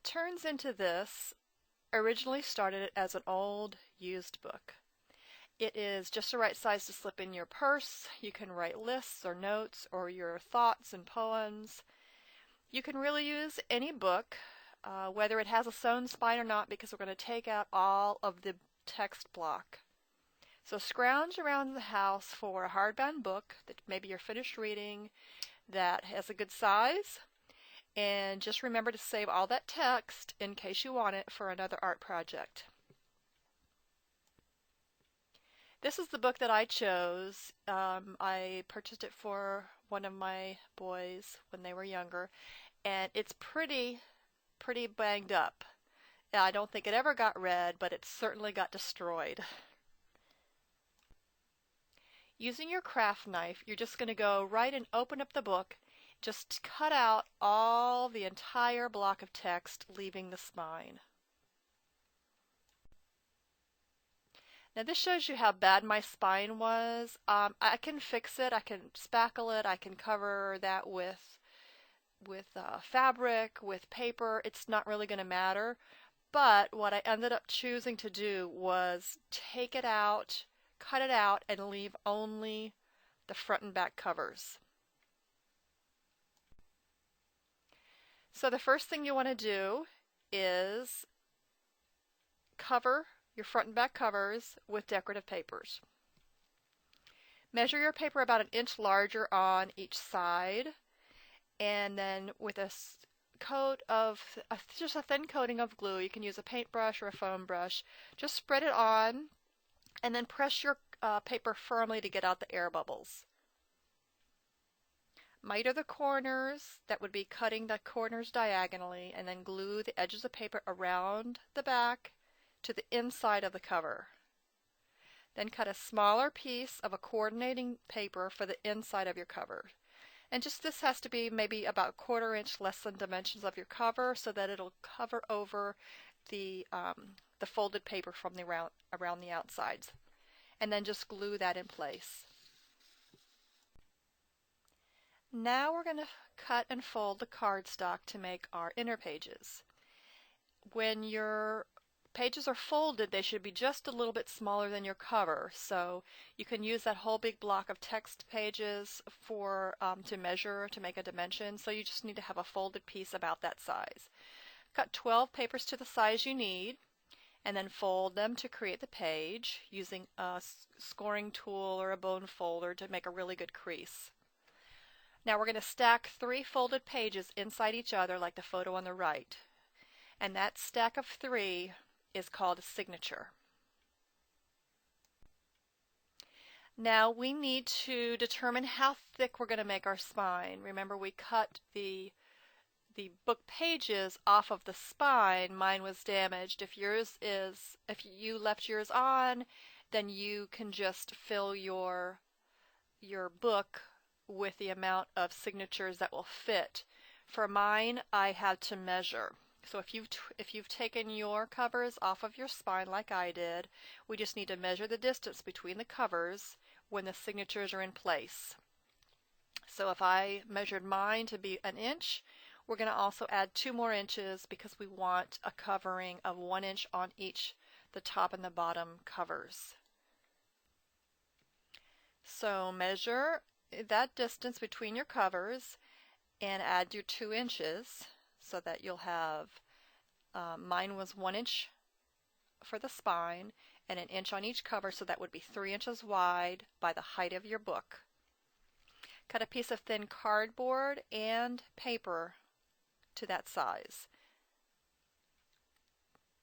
what turns into this originally started as an old used book. It is just the right size to slip in your purse. You can write lists or notes or your thoughts and poems. You can really use any book, whether it has a sewn spine or not, because we're going to take out all of the text block. So scrounge around the house for a hardbound book that maybe you're finished reading that has a good size. And just remember to save all that text in case you want it for another art project. This is the book that I chose. I purchased it for one of my boys when they were younger, and it's pretty banged up. I don't think it ever got read, but it certainly got destroyed. Using your craft knife, you're just going to go right and open up the book. Just cut out the entire block of text, leaving the spine. Now this shows you how bad my spine was. I can fix it. I can spackle it. I can cover that with fabric, with paper. It's not really going to matter. But what I ended up choosing to do was take it out, cut it out, and leave only the front and back covers. So the first thing you want to do is cover your front and back covers with decorative papers. Measure your paper about 1 inch larger on each side, and then with a coat of just a thin coating of glue, you can use a paintbrush or a foam brush, just spread it on and then press your paper firmly to get out the air bubbles. Miter the corners, that would be cutting the corners diagonally, and then glue the edges of paper around the back to the inside of the cover. Then cut a smaller piece of a coordinating paper for the inside of your cover. And just this has to be maybe about 1/4 inch less than dimensions of your cover so that it'll cover over the folded paper from around the outsides. And then just glue that in place. Now we're going to cut and fold the cardstock to make our inner pages. When your pages are folded, they should be just a little bit smaller than your cover, so you can use that whole big block of text pages to measure, to make a dimension, so you just need to have a folded piece about that size. Cut 12 papers to the size you need, and then fold them to create the page using a scoring tool or a bone folder to make a really good crease. Now we're going to stack 3 folded pages inside each other like the photo on the right. And that stack of 3 is called a signature. Now we need to determine how thick we're going to make our spine. Remember, we cut the book pages off of the spine. Mine was damaged. If you left yours on, then you can just fill your book with the amount of signatures that will fit. For mine, I had to measure. So if you've taken your covers off of your spine like I did, we just need to measure the distance between the covers when the signatures are in place. So if I measured mine to be 1 inch, we're going to also add 2 more inches because we want a covering of 1 inch on each the top and the bottom covers. So measure that distance between your covers and add your 2 inches so that you'll have, mine was 1 inch for the spine and 1 inch on each cover, so that would be 3 inches wide by the height of your book. Cut a piece of thin cardboard and paper to that size.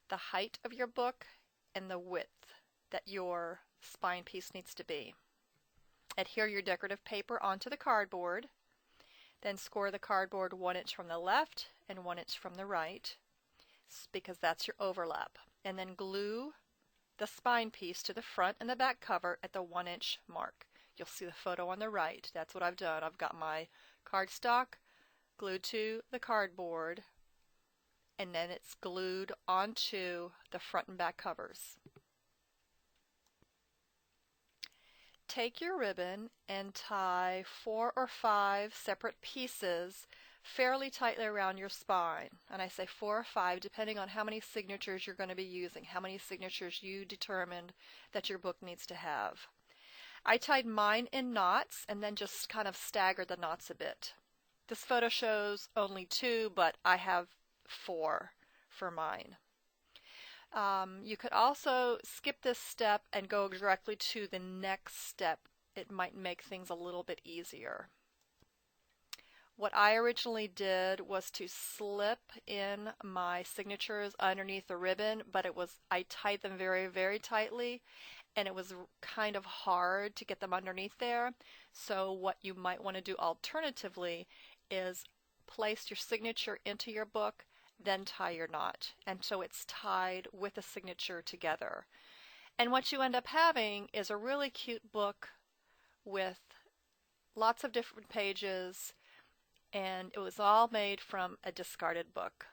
The height of your book and the width that your spine piece needs to be. Adhere your decorative paper onto the cardboard, then score the cardboard 1 inch from the left and 1 inch from the right, because that's your overlap. And then glue the spine piece to the front and the back cover at the 1 inch mark. You'll see the photo on the right. That's what I've done. I've got my cardstock glued to the cardboard, and then it's glued onto the front and back covers. Take your ribbon and tie 4 or 5 separate pieces fairly tightly around your spine. And I say 4 or 5 depending on how many signatures you're going to be using, how many signatures you determined that your book needs to have. I tied mine in knots and then just kind of staggered the knots a bit. This photo shows only 2, but I have 4 for mine. You could also skip this step and go directly to the next step. It might make things a little bit easier. What I originally did was to slip in my signatures underneath the ribbon, but I tied them very, very tightly, and it was kind of hard to get them underneath there. So what you might want to do alternatively is place your signature into your book, then tie your knot. And so it's tied with the signature together. And what you end up having is a really cute book with lots of different pages, and it was all made from a discarded book.